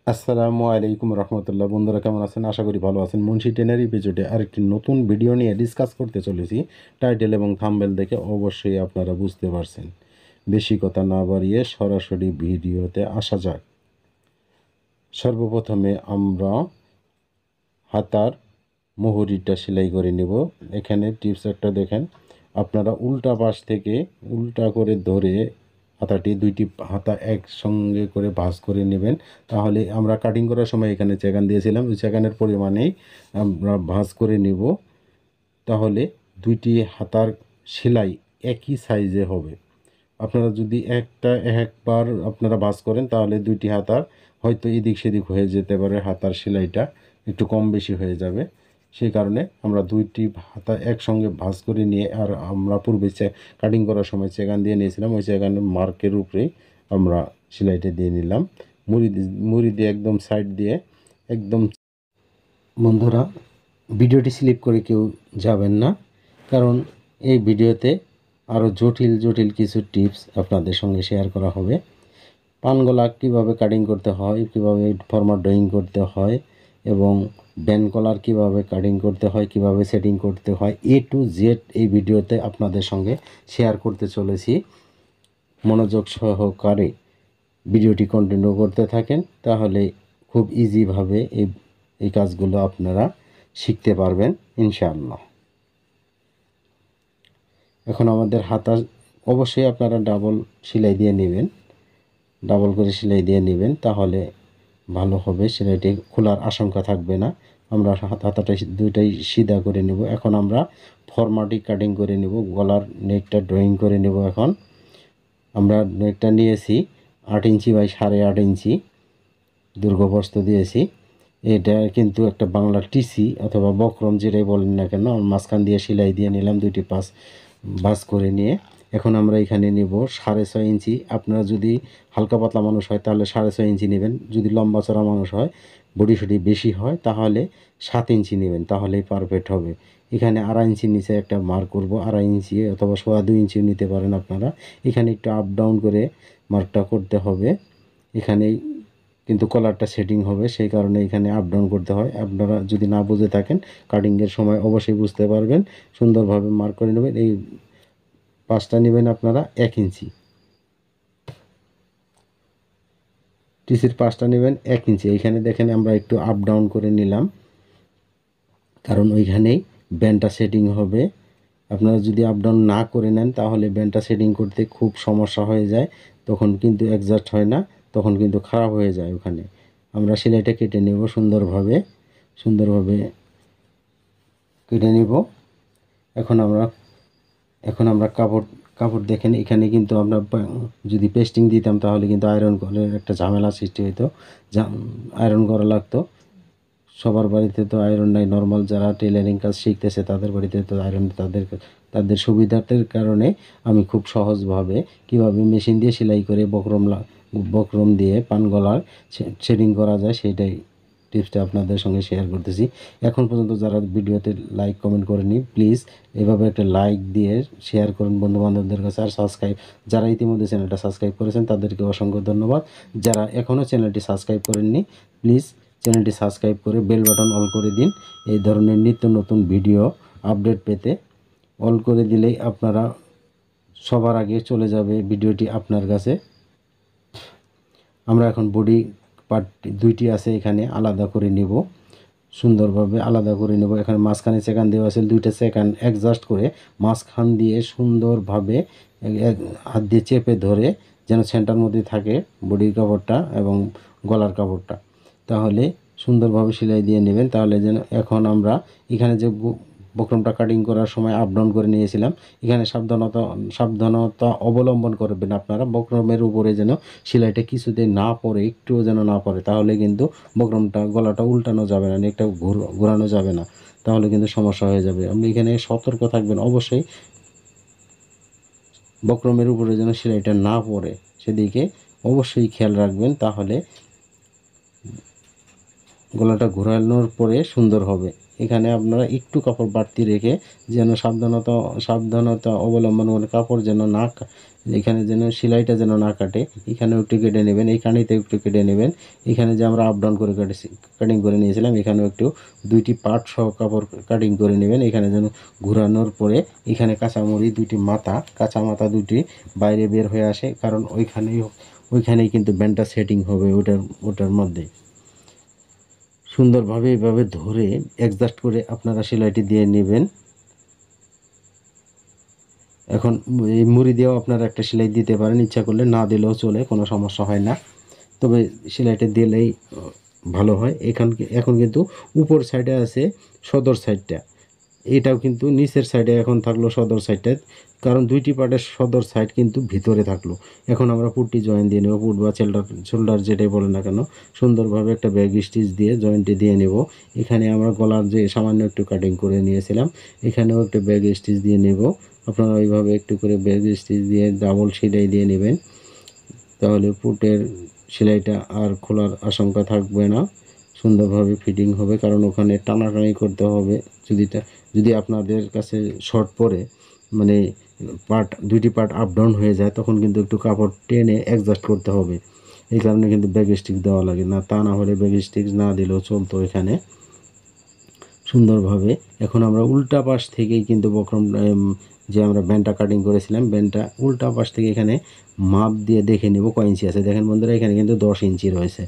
আসসালামু আলাইকুম রহমতুল্লাহ। বন্ধুরা কেমন আছেন? আশা করি ভালো আছেন। মুন্সি টেনের এপিসোডে আরেকটি নতুন ভিডিও নিয়ে ডিসকাস করতে চলেছি। টাইটেল এবং থাম্বনেল দেখে অবশ্যই আপনারা বুঝতে পারছেন। বেশি কথা না বাড়িয়ে সরাসরি ভিডিওতে আসা যাক। সর্বপ্রথমে আমরা হাতার মুহুরিটা সেলাই করে নেব। এখানে টিপস একটা দেখেন, আপনারা উল্টা পাশ থেকে উল্টা করে ধরে হাতাটি দুইটি হাতা একসঙ্গে করে ভাঁজ করে নেবেন। তাহলে আমরা কাটিং করার সময় এখানে চেকান দিয়েছিলাম, ওই চেকানের পরিমাণেই আমরা ভাঁজ করে নেব। তাহলে দুইটি হাতার সেলাই একই সাইজে হবে। আপনারা যদি একবার আপনারা ভাঁজ করেন তাহলে দুইটি হাতার হয়তো এদিক সেদিক হয়ে যেতে পারে, হাতার সেলাইটা একটু কম বেশি হয়ে যাবে। সেই কারণে আমরা দুইটি হাতা একসঙ্গে ভাঁজ করে নিয়ে, আর আমরা পূর্বে কাটিং করার সময় চেকান দিয়ে নিয়েছিলাম, ওই চেকানের মার্কের উপরেই আমরা সেলাইটা দিয়ে নিলাম। মুড়ি দিয়ে একদম সাইড দিয়ে একদম। বন্ধুরা, ভিডিওটি স্লিপ করে কেউ যাবেন না, কারণ এই ভিডিওতে আরও জটিল জটিল কিছু টিপস আপনাদের সঙ্গে শেয়ার করা হবে। পানগলা কীভাবে কাটিং করতে হয়, কীভাবে ফরমাল ড্রয়িং করতে হয়, এবং ব্যান্ড কলার কীভাবে কাটিং করতে হয়, কীভাবে সেটিং করতে হয়, A to Z এই ভিডিওতে আপনাদের সঙ্গে শেয়ার করতে চলেছি। মনোযোগ সহকারে ভিডিওটি কন্টিনিউ করতে থাকেন, তাহলে খুব ইজিভাবে এই কাজগুলো আপনারা শিখতে পারবেন ইনশাআল্লাহ। এখন আমাদের হাতা অবশ্যই আপনারা ডাবল সেলাই দিয়ে নেবেন, ডাবল করে সেলাই দিয়ে নেবেন, তাহলে ভালো হবে, সেলাইটি খোলার আশঙ্কা থাকবে না। আমরা হাতাটা দুইটাই সিধা করে নেব। এখন আমরা ফরমাটি কাটিং করে নেব, গলার নেকটা ড্রয়িং করে নেব। এখন আমরা নেকটা নিয়েছি 8 ইঞ্চি বাই 8.5 ইঞ্চি দীর্ঘপ্রস্থ দিয়েছি। এটা কিন্তু একটা বাংলা টিসি অথবা বক্রম যেটাই বলেন না কেন, মাঝখান দিয়ে সেলাই দিয়ে নিলাম দুইটি পাশ ভাঁজ করে নিয়ে। এখন আমরা এখানে নেব 6.5 ইঞ্চি। আপনারা যদি হালকা পাতলা মানুষ হয় তাহলে 6.5 ইঞ্চি নেবেন, যদি লম্বা চড়া মানুষ হয়, বডি সডি বেশি হয়, তাহলে 7 ইঞ্চি নেবেন, তাহলেই পারফেক্ট হবে। এখানে 2.5 ইঞ্চি নিচে একটা মার্ক করব, 2.5 ইঞ্চি অথবা 2.25 ইঞ্চিও নিতে পারেন আপনারা। এখানে একটু আপ ডাউন করে মার্কটা করতে হবে। এখানেই কিন্তু কলারটা সেটিং হবে, সেই কারণে এখানে আপ ডাউন করতে হয়। আপনারা যদি না বুঝে থাকেন, কাটিংয়ের সময় অবশ্যই বুঝতে পারবেন। সুন্দরভাবে মার্ক করে নেবেন। এই পাঁচটা নেবেন আপনারা 1 ইঞ্চি, টিসির পাঁচটা নেবেন 1 ইঞ্চি। এইখানে দেখেন আমরা একটু আপ ডাউন করে নিলাম, কারণ ওইখানেই ব্যান্ডটা সেটিং হবে। আপনারা যদি আপ ডাউন না করে নেন তাহলে ব্যান্ডটা সেটিং করতে খুব সমস্যা হয়ে যায়, তখন কিন্তু অ্যাডজাস্ট হয় না, তখন কিন্তু খারাপ হয়ে যায়। ওখানে আমরা সেলাইটা কেটে নেব, সুন্দরভাবে কেটে নেব। এখন আমরা কাপড় দেখেন, এখানে কিন্তু আমরা যদি পেস্টিং দিতাম তাহলে কিন্তু আয়রন করার একটা ঝামেলা সৃষ্টি হতো, আয়রন করা লাগতো। সবার বাড়িতে তো আয়রন নাই, নর্মাল যারা টেলারিং কাজ শিখতেছে তাদের বাড়িতে তো আয়রন, তাদের সুবিধার্থের কারণে আমি খুব সহজভাবে কীভাবে মেশিন দিয়ে সেলাই করে বক্রম দিয়ে পান গলার শেডিং করা যায় সেইটাই টিপসটা আপনাদের সঙ্গে শেয়ার করতেছি। এখন পর্যন্ত যারা ভিডিওতে লাইক কমেন্ট করেনি, প্লিজ এভাবে একটা লাইক দিয়ে শেয়ার করুন বন্ধুবান্ধবদের কাছে। আর যারা ইতিমধ্যে চ্যানেলটা সাবস্ক্রাইব করেছেন তাদেরকে অসংখ্য ধন্যবাদ। যারা এখনও চ্যানেলটি সাবস্ক্রাইব করেননি, প্লিজ চ্যানেলটি সাবস্ক্রাইব করে বেল বাটন অল করে দিন। এই ধরনের নিত্য নতুন ভিডিও আপডেট পেতে অল করে দিলেই আপনারা সবার আগে চলে যাবে ভিডিওটি আপনার কাছে। আমরা এখন বডি পার্ট দুইটি আছে, এখানে আলাদা করে নেব, সুন্দরভাবে আলাদা করে নেব। এখানে মাঝখানে সেকান দেওয়া আছে, দুইটা সেকান অ্যাডজাস্ট করে মাঝখান দিয়ে সুন্দরভাবে হাত দিয়ে চেপে ধরে যেন সেন্টার মধ্যে থাকে বডির কাপড়টা এবং গলার কাপড়টা, তাহলে সুন্দরভাবে সেলাই দিয়ে নেবেন। তাহলে যেন এখন আমরা এখানে যে বক্রমটা কাটিং করার সময় আপ ডাউন করে নিয়েছিলাম, এখানে সাবধানতা অবলম্বন করবেন আপনারা। বক্রমের উপরে যেন সেলাইটা কিছুতেই না পড়ে, একটুও যেন না পড়ে, তাহলে কিন্তু বক্রমটা গলাটা উল্টানো যাবে না, নেকটা ঘোরানো যাবে না, তাহলে কিন্তু সমস্যা হয়ে যাবে। আপনি এখানে সতর্ক থাকবেন অবশ্যই, বক্রমের উপরে যেন সেলাইটা না পড়ে সেদিকে অবশ্যই খেয়াল রাখবেন, তাহলে গলাটা ঘোরানোর পরে সুন্দর হবে। এখানে আপনারা একটু কাপড় বাড়তি রেখে যেন সাবধানতা অবলম্বন করে কাপড় যেন না এখানে যেন সেলাইটা যেন না কাটে, এখানেও একটু কেটে নেবেন, এই কানিতেও একটু কেটে নেবেন। এখানে যে আমরা আপ ডাউন করে কাটিং করে নিয়েছিলাম এখানেও একটু 2টি পার্ট সহ কাপড় কাটিং করে নেবেন। এখানে যেন ঘোরানোর পরে এখানে কাঁচামরিচ 2টি মাথা, কাঁচা মাথা 2টি বাইরে বের হয়ে আসে, কারণ ওইখানেই কিন্তু ব্যান্ডটা সেটিং হবে ওটার মধ্যে। সুন্দরভাবে এভাবে ধরে অ্যাডজাস্ট করে আপনারা সেলাইটি দিয়ে নেবেন। এখন এই মুড়ি দিয়েও আপনারা একটা সেলাই দিতে পারেন, ইচ্ছা করলে না দিলেও চলে, কোনো সমস্যা হয় না, তবে সেলাইটা দিলেই ভালো হয়। এখন কিন্তু উপর সাইডে আছে সদর সাইডটা, এটাও কিন্তু নিচের সাইডে এখন থাকলো সদর সাইডটা, কারণ 2টি পার্টের সদর সাইড কিন্তু ভিতরে থাকলো। এখন আমরা পুটটি জয়েন দিয়ে নেব, পুট বা শোল্ডার যেটাই বলেন না কেন, সুন্দরভাবে একটা ব্যাগ স্টিচ দিয়ে জয়েন্টে দিয়ে নেব। এখানে আমরা গলার যে সামান্য একটু কাটিং করে নিয়েছিলাম এখানেও একটা ব্যাগ স্টিচ দিয়ে নেব। আপনারা ওইভাবে একটু করে ব্যাগ স্টিচ দিয়ে ডাবল সেলাই দিয়ে নেবেন, তাহলে পুটের সেলাইটা আর খোলার আশঙ্কা থাকবে না, সুন্দরভাবে ফিটিং হবে। কারণ ওখানে টানাটানি করতে হবে, যদি আপনাদের কাছে শর্ট পরে মানে 2টি পার্ট আপ ডাউন হয়ে যায় তখন কিন্তু একটু কাপড় টেনে অ্যাডজাস্ট করতে হবে, এই কারণে কিন্তু ব্যাগ স্টিক দেওয়া লাগে না, তা না হলে ব্যাগ স্টিক না দিলেও চলতো। এখানে সুন্দরভাবে এখন আমরা উল্টা পাশ থেকেই কিন্তু বক্রম যে আমরা ব্যান্ডটা কাটিং করেছিলাম ব্যান্ডটা উল্টা পাশ থেকে এখানে মাপ দিয়ে দেখে নেব কয় ইঞ্চি আছে। দেখেন বন্ধুরা এখানে কিন্তু 10 ইঞ্চি রয়েছে,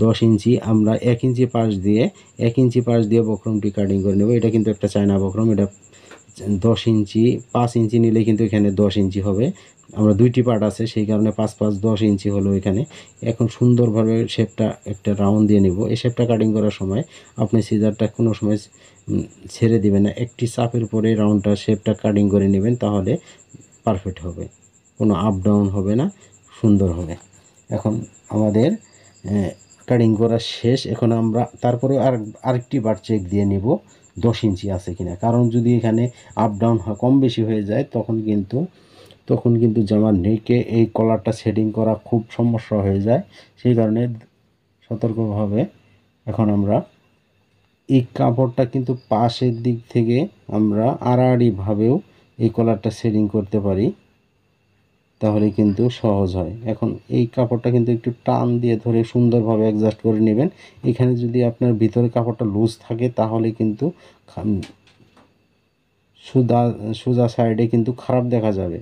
10 ইঞ্চি আমরা 1 ইঞ্চি পাশ দিয়ে বক্রমটি কাটিং করে নেব। এটা কিন্তু একটা চায়না বক্রম, এটা 10 ইঞ্চি 5 ইঞ্চি নিলে কিন্তু এখানে 10 ইঞ্চি হবে। আমরা 2টি পার্ট আছে সেই কারণে 5 5 10 ইঞ্চি হলো এখানে। এখন সুন্দরভাবে শেপটা একটা রাউন্ড দিয়ে নেব। এই শেপটা কাটিং করার সময় আপনি সিজারটা কোনো সময় ছেড়ে দিবেন না, একটি চাপের পরে রাউন্ডটা শেপটা কাটিং করে নেবেন, তাহলে পারফেক্ট হবে, কোনো আপ ডাউন হবে না, সুন্দর হবে। এখন আমাদের কাটিং করা শেষ। এখন আমরা তারপরে আরেকটি বার চেক দিয়ে নেব 10 ইঞ্চি আছে কিনা, কারণ যদি এখানে আপ ডাউন কম বেশি হয়ে যায় তখন কিন্তু জামার নেকে এই কলারটা সেটিং করা খুব সমস্যা হয়ে যায়। সেই কারণে সতর্কভাবে এখন আমরা এই কাপড়টা কিন্তু পাশের দিক থেকে আমরা আড়াআড়িভাবেও এই কলারটা সেটিং করতে পারি, তাহলে কিন্তু সহজ হয়। এখন এই কাপড়টা কিন্তু একটু টান দিয়ে ধরে সুন্দরভাবে অ্যাডজাস্ট করে নেবেন। এখানে যদি আপনার ভিতরে কাপড়টা লুজ থাকে তাহলে কিন্তু সোজা সাইডে কিন্তু খারাপ দেখা যাবে।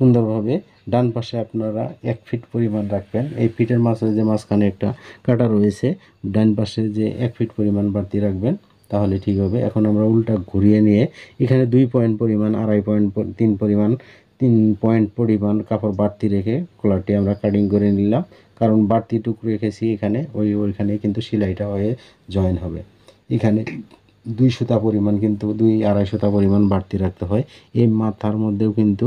সুন্দরভাবে ডান পাশে আপনারা 1 ফিট পরিমাণ রাখবেন, এই ফিটের মাঝখানে একটা কাটা রয়েছে, ডান পাশে যে 1 ফিট পরিমাণ বাড়তি রাখবেন, তাহলে ঠিক হবে। এখন আমরা উল্টা ঘুরিয়ে নিয়ে এখানে 2 পয়েন্ট পরিমাণ 2.5 পয়েন্ট 3 পয়েন্ট পরিমাণ কাপড় বাড়তি রেখে কলারটি আমরা কাটিং করে নিলাম, কারণ বাড়তি টুকরো রেখেছি এখানে, ওইখানে কিন্তু সেলাইটা হয়ে জয়েন হবে। এখানে 2 সুতা পরিমাণ কিন্তু 2-2.5 সুতা পরিমাণ বাড়তি রাখতে হয়। এই মাথার মধ্যেও কিন্তু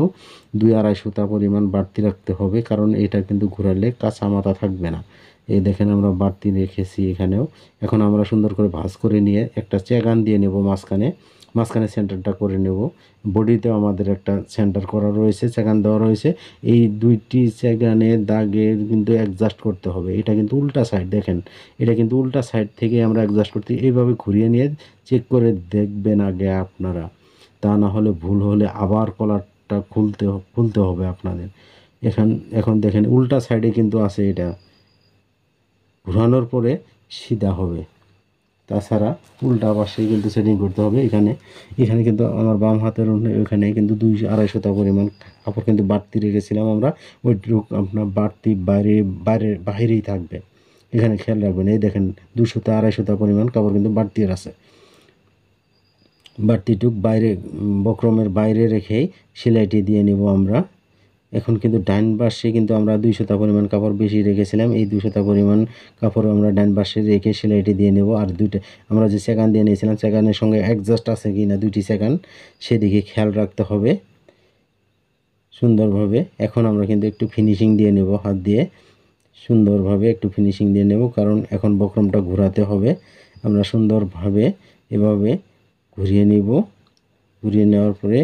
2-2.5 সুতা পরিমাণ বাড়তি রাখতে হবে, কারণ এটা কিন্তু ঘোরালে কাঁচা মাথা থাকবে না। এই দেখেন আমরা বাড়তি রেখেছি এখানেও। এখন আমরা সুন্দর করে ভাঁজ করে নিয়ে একটা চেগান দিয়ে নেব, মাঝখানে সেন্টারটা করে নেব। বডিতেও আমাদের একটা সেন্টার করা রয়েছে, চেগান দেওয়া রয়েছে, এই 2টি চেগানের দাগে কিন্তু অ্যাডজাস্ট করতে হবে। এটা কিন্তু উল্টা সাইড, দেখেন এটা কিন্তু উল্টা সাইড থেকে আমরা অ্যাডজাস্ট করতে, এইভাবে ঘুরিয়ে নিয়ে চেক করে দেখবেন আগে আপনারা, তা না হলে ভুল হলে আবার কলারটা খুলতে হবে আপনাদের। এখন দেখেন উল্টা সাইডে কিন্তু আছে, এটা ঘোরানোর পরে সিধা হবে, তাছাড়া উল্টা পাশে কিন্তু সেটিং করতে হবে। এখানে কিন্তু আমার বাম হাতের ওখানে কিন্তু 2-2.5 সুতা পরিমাণ কাপড় কিন্তু বাড়তি রেখেছিলাম আমরা, ওইটুকু আপনার বাড়তি বাইরেই থাকবে, এখানে খেয়াল রাখবেন। এই দেখেন 2 সুতা 2.5 সুতা পরিমাণ কাপড় কিন্তু বাড়তি আছে, বাড়তিটুক বাইরে বক্রমের বাইরে রেখেই সেলাইটি দিয়ে নিব আমরা। এখন কিন্তু ডান পাশে কিন্তু আমরা 2 সুতা পরিমাণ কাপড় বেশি রেখেছিলাম, এই 2 সুতা পরিমাণ কাপড় আমরা ডান পাশে রেখে সেলাইটি দিয়ে নেব। আর আমরা যে সেকান দিয়ে নিয়েছিলাম সেকানের সঙ্গে অ্যাডজাস্ট আছে কি না 2টি সেকান সেদিকে খেয়াল রাখতে হবে সুন্দরভাবে। এখন আমরা কিন্তু একটু ফিনিশিং দিয়ে নেব, হাত দিয়ে সুন্দরভাবে একটু ফিনিশিং দিয়ে নেব, কারণ এখন বক্রমটা ঘোরাতে হবে। আমরা সুন্দরভাবে এভাবে ঘুরিয়ে নেব, ঘুরিয়ে নেওয়ার পরে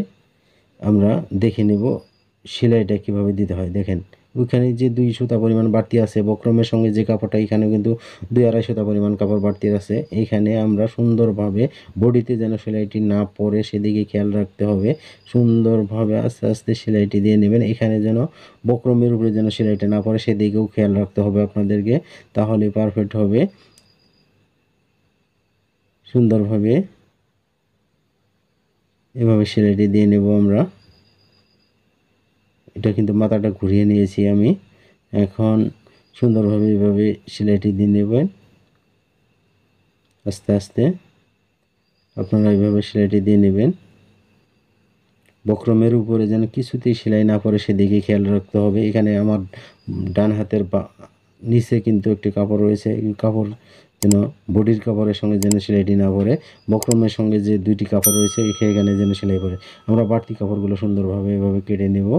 আমরা দেখে নেব সেলাইটা কীভাবে দিতে হয়। দেখেন ওইখানে যে 2 সুতা পরিমাণ বাড়তি আছে, বক্রমের সঙ্গে যে কাপড়টা এখানেও কিন্তু 2-2.5 সুতা পরিমাণ কাপড় বাড়তি আছে। এইখানে আমরা সুন্দরভাবে বডিতে যেন সেলাইটি না পড়ে সেদিকে খেয়াল রাখতে হবে। সুন্দরভাবে আস্তে আস্তে সেলাইটি দিয়ে নেবেন। এখানে যেন বক্রমের উপরে যেন সেলাইটা না পড়ে সেদিকেও খেয়াল রাখতে হবে আপনাদেরকে, তাহলে পারফেক্ট হবে। সুন্দরভাবে এভাবে সেলাইটি দিয়ে নেব আমরা। এটা কিন্তু মাথাটা ঘুরিয়ে নিয়েছি আমি। এখন সুন্দরভাবে এভাবে সেলাইটি দিয়ে নেবেন আস্তে আস্তে। আপনারা এইভাবে সেলাইটি দিয়ে নেবেন। বক্রমের উপরে যেন কিছুতেই সেলাই না পড়ে সেদিকে খেয়াল রাখতে হবে। এখানে আমার ডান হাতের নিচে কিন্তু একটি কাপড় রয়েছে, এই কাপড় যেন বডির কাপড়ের সঙ্গে যেন সেলাইটি না পড়ে। বক্রমের সঙ্গে যে 2টি কাপড় রয়েছে এখানে যেন সেলাই পড়ে। আমরা বাড়তি কাপড়গুলো সুন্দরভাবে এভাবে কেটে নেব।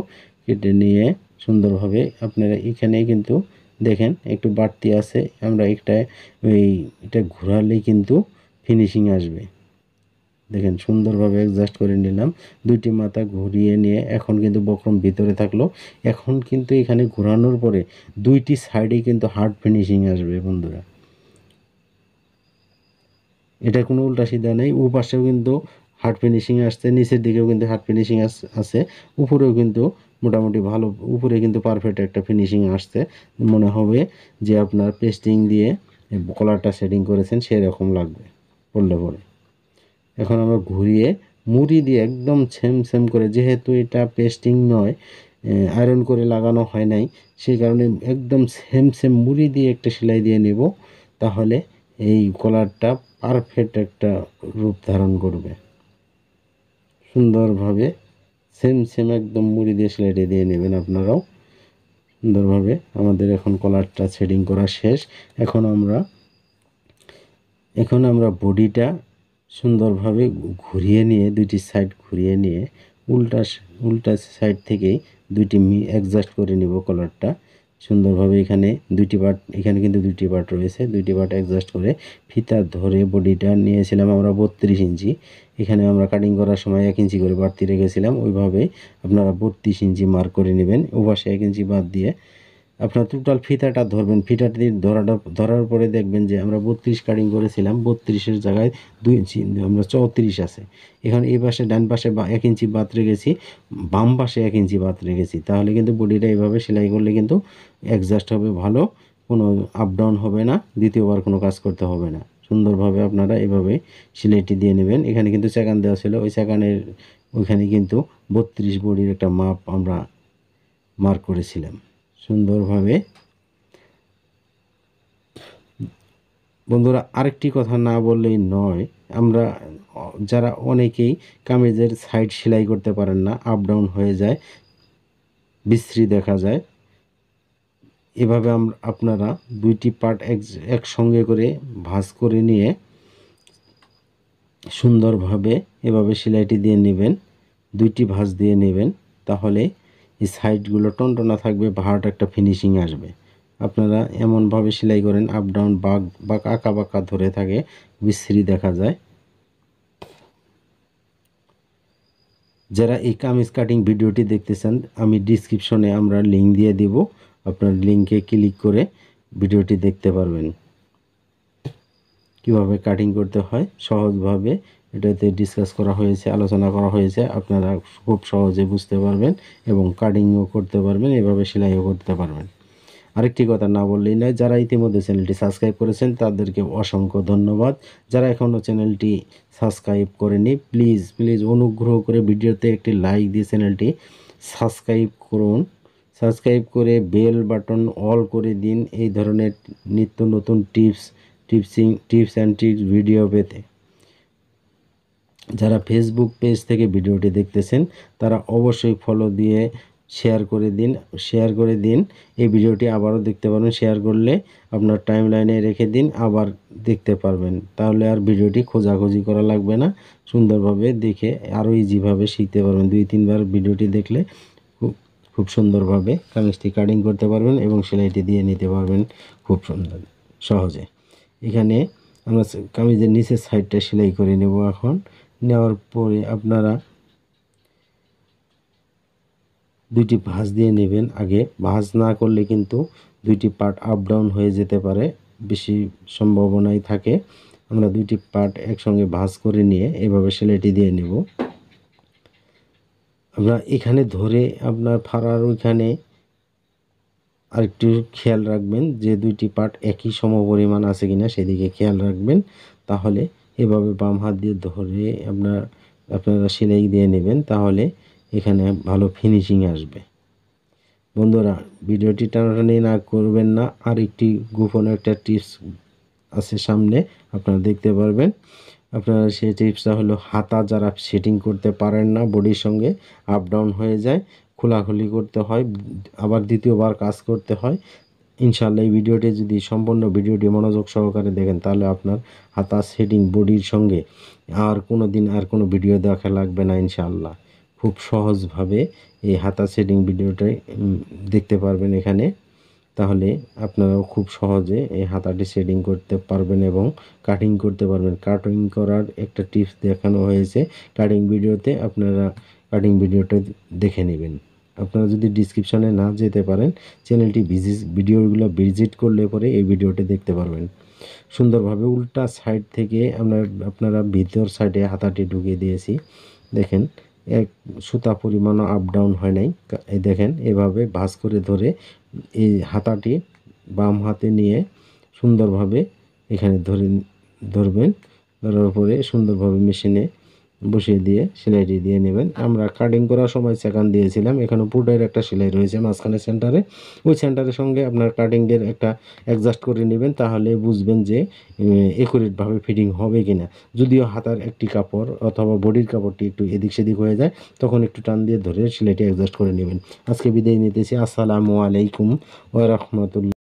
কেটে নিয়ে সুন্দরভাবে আপনারা এখানেই কিন্তু দেখেন একটু বাড়তি আছে, আমরা এটা ঘোরালেই কিন্তু ফিনিশিং আসবে। দেখেন সুন্দরভাবে অ্যাডজাস্ট করে নিলাম। 2টি মাথা ঘুরিয়ে নিয়ে এখন কিন্তু বক্রম ভিতরে থাকলো। এখন কিন্তু এখানে ঘোরানোর পরে 2টি সাইডেই কিন্তু হার্ড ফিনিশিং আসবে বন্ধুরা। এটা কোনো উল্টা সিধা নেই, পাশেও কিন্তু হার্ড ফিনিশিং আসছে, নিচের দিকেও কিন্তু হার্ড ফিনিশিং আছে, উপরেও কিন্তু মোটামুটি ভালো, উপরে কিন্তু পারফেক্ট একটা ফিনিশিং আসছে। মনে হবে যে আপনার পেস্টিং দিয়ে কলারটা সেটিং করেছেন সেরকম লাগবে পরলে পরে। এখন আমরা ঘুরিয়ে মুড়ি দিয়ে একদম সেম করে, যেহেতু এটা পেস্টিং নয়, আয়রন করে লাগানো হয় নাই, সেই কারণে একদম সেম মুড়ি দিয়ে একটা সেলাই দিয়ে নেব, তাহলে এই কলারটা পারফেক্ট একটা রূপ ধারণ করবে। সুন্দরভাবে সেম একদম মুড়ি দিয়ে সেলাইটা দিয়ে নেবেন আপনারাও সুন্দরভাবে। আমাদের এখন কলারটা সেটিং করা শেষ। এখন আমরা বডিটা সুন্দরভাবে ঘুরিয়ে নিয়ে 2টি সাইড ঘুরিয়ে নিয়ে উল্টা সাইড থেকেই 2টি অ্যাডজাস্ট করে নিব কলারটা সুন্দরভাবে। এখানে কিন্তু 2টি পার্ট রয়েছে, 2টি পার্ট অ্যাডজাস্ট করে ফিতা ধরে বডিটা নিয়েছিলাম আমরা 32 ইঞ্চি। এখানে আমরা কাটিং করার সময় 1 ইঞ্চি করে বাড়তি রেখেছিলাম, ওইভাবে আপনারা 32 ইঞ্চি মার্ক করে নেবেন। ওপাশে 1 ইঞ্চি বাদ দিয়ে আপনার টোটাল ফিতাটা ধরবেন। ফিতাটা দিয়ে ধরার পরে দেখবেন যে আমরা 32 কাটিং করেছিলাম, 32-এর জায়গায় 2 ইঞ্চি আমরা 34 আছে। এখন এই পাশে ডান পাশে 1 ইঞ্চি বাদ রেখেছি, বাম পাশে 1 ইঞ্চি বাদ রেখেছি, তাহলে কিন্তু বডিটা এইভাবে সেলাই করলে কিন্তু অ্যাডজাস্ট হবে ভালো, কোনো আপ ডাউন হবে না, দ্বিতীয়বার কোনো কাজ করতে হবে না। সুন্দরভাবে আপনারা এভাবে সেলাইটি দিয়ে নেবেন। এখানে কিন্তু চাকান দেওয়া ছিল, ওই চাকানের ওইখানে কিন্তু 32 বডির একটা মাপ আমরা মার্ক করেছিলাম সুন্দরভাবে। বন্ধুরা আরেকটি কথা না বললেই নয়, আমরা যারা অনেকেই কামিজের সাইড সেলাই করতে পারেন না, আপ ডাউন হয়ে যায়, বিশ্রী দেখা যায়, এভাবে আপনারা 2টি পার্ট একসঙ্গে করে ভাঁজ করে নিয়ে সুন্দরভাবে এভাবে সেলাইটি দিয়ে নেবেন, 2টি ভাঁজ দিয়ে নেবেন, তাহলে এই সাইডগুলো টনটনা থাকবে, ভাট একটা ফিনিশিং আসবে। আপনারা এমনভাবে সেলাই করেন আপ ডাউন বাঁক আঁকা বাঁকা ধরে থাকে, বিশ্রী দেখা যায়। যারা এই কামিজ কাটিং ভিডিওটি দেখতেছেন, আমি ডিসক্রিপশনে আমরা লিঙ্ক দিয়ে দিব, আপনার লিঙ্কে ক্লিক করে ভিডিওটি দেখতে পারবেন কিভাবে কাটিং করতে হয় সহজভাবে। এটাতে ডিসকাস করা হয়েছে, আলোচনা করা হয়েছে, আপনারা খুব সহজে বুঝতে পারবেন এবং কাটিংও করতে পারবেন, এভাবে সেলাইও করতে পারবেন। আরেকটি কথা না বললেই নয়, যারা ইতিমধ্যে চ্যানেলটি সাবস্ক্রাইব করেছেন তাদেরকে অসংখ্য ধন্যবাদ। যারা এখনও চ্যানেলটি সাবস্ক্রাইব করেনি, প্লিজ অনুগ্রহ করে ভিডিওতে একটি লাইক দিয়ে চ্যানেলটি সাবস্ক্রাইব করুন। সাবস্ক্রাইব করে বেল বাটন অল করে দিন এই ধরনের নিত্য নতুন টিপস অ্যান্ড ট্রিক্স ভিডিও পেতে। যারা ফেসবুক পেজ থেকে ভিডিওটি দেখতেছেন তারা অবশ্যই ফলো দিয়ে শেয়ার করে দিন। এই ভিডিওটি আবারও দেখতে পারবেন, শেয়ার করলে আপনার টাইম লাইনে রেখে দিন, আবার দেখতে পারবেন, তাহলে আর ভিডিওটি খোঁজাখুঁজি করা লাগবে না, সুন্দরভাবে দেখে আরও ইজিভাবে শিখতে পারবেন। 2-3 বার ভিডিওটি দেখলে খুব সুন্দরভাবে কামিজটি কাটিং করতে পারবেন এবং সেলাইটি দিয়ে নিতে পারবেন খুব সুন্দর সহজে। এখানে আমরা কামিজের নিচের সাইডটা সেলাই করে নেব। এখন নেওয়ার পরে আপনারা দুইটি ভাঁজ দিয়ে নেবেন। আগে ভাঁজ না করলে কিন্তু দুইটি পার্ট আপ ডাউন হয়ে যেতে পারে, বেশি সম্ভাবনাই থাকে। আমরা দুইটি পার্ট একসঙ্গে ভাঁজ করে নিয়ে এভাবে সেলাইটি দিয়ে নেব। আমরা এখানে ধরে আপনার ফাড়ার ওইখানে আরেকটু খেয়াল রাখবেন যে দুইটি পার্ট একই সমপরিমাণ আছে কিনা সেদিকে খেয়াল রাখবেন। তাহলে এভাবে বাম হাত দিয়ে ধরে আপনারা সেলাই দিয়ে নেবেন, তাহলে এখানে ভালো ফিনিশিং আসবে। বন্ধুরা, ভিডিওটি টানাটানি না করবেন না, আর একটি গোপন একটা টিপস আছে সামনে, আপনারা দেখতে পারবেন। আপনারা সেই টিপসটা হলো, হাতা যারা সেটিং করতে পারেন না, বডির সঙ্গে আপ ডাউন হয়ে যায়, খোলাখুলি করতে হয়, আবার দ্বিতীয়বার কাজ করতে হয়। ইনশাআল্লাহ এই ভিডিওটি যদি সম্পূর্ণ ভিডিওটি মনোযোগ সহকারে দেখেন, তাহলে আপনার হাতা সেটিং বডির সঙ্গে আর কোনো ভিডিও দেখা লাগবে না ইনশাআল্লাহ। খুব সহজভাবে এই হাতা সেটিং ভিডিওটাই দেখতে পারবেন এখানে। তাহলে আপনারাও খুব সহজে এই হাতাটি সেটিং করতে পারবেন এবং কাটিং করতে পারবেন। কাটিং করার একটা টিপস দেখানো হয়েছে কাটিং ভিডিওতে, আপনারা কাটিং ভিডিওটা দেখে নেবেন। আপনারা যদি ডিসক্রিপশনে না যেতে পারেন, চ্যানেলটি ভিডিওগুলো ভিজিট করলে পরে এই ভিডিওটি দেখতে পারবেন। সুন্দরভাবে উল্টা সাইড থেকে আপনারা ভিতর সাইডে হাতাটি ঢুকিয়ে দিয়েছি। দেখেন, এক সুতা পরিমাণও আপ ডাউন হয় নাই। এই দেখেন, এভাবে ভাঁজ করে ধরে এই হাতাটি বাম হাতে নিয়ে সুন্দরভাবে এখানে ধরবেন। ধরার পরে সুন্দরভাবে মেশিনে বসিয়ে দিয়ে সেলাইটি দিয়ে নেবেন। আমরা কাটিং করার সময় সেকেন্ড দিয়েছিলাম, এখানে পুরোটার একটা সেলাই রয়েছে মাঝখানে সেন্টারে। ওই সেন্টারের সঙ্গে আপনার কাটিংয়ের একটা অ্যাডজাস্ট করে নেবেন, তাহলে বুঝবেন যে একুরেটভাবে ফিটিং হবে কিনা। যদিও হাতার একটি কাপড় অথবা বডির কাপড়টি একটু এদিক সেদিক হয়ে যায়, তখন একটু টান দিয়ে ধরে সেলাইটি অ্যাডজাস্ট করে নেবেন। আজকে বিদায় নিতেছি। আসসালামু আলাইকুম ওয়া রাহমাতুল্লাহ।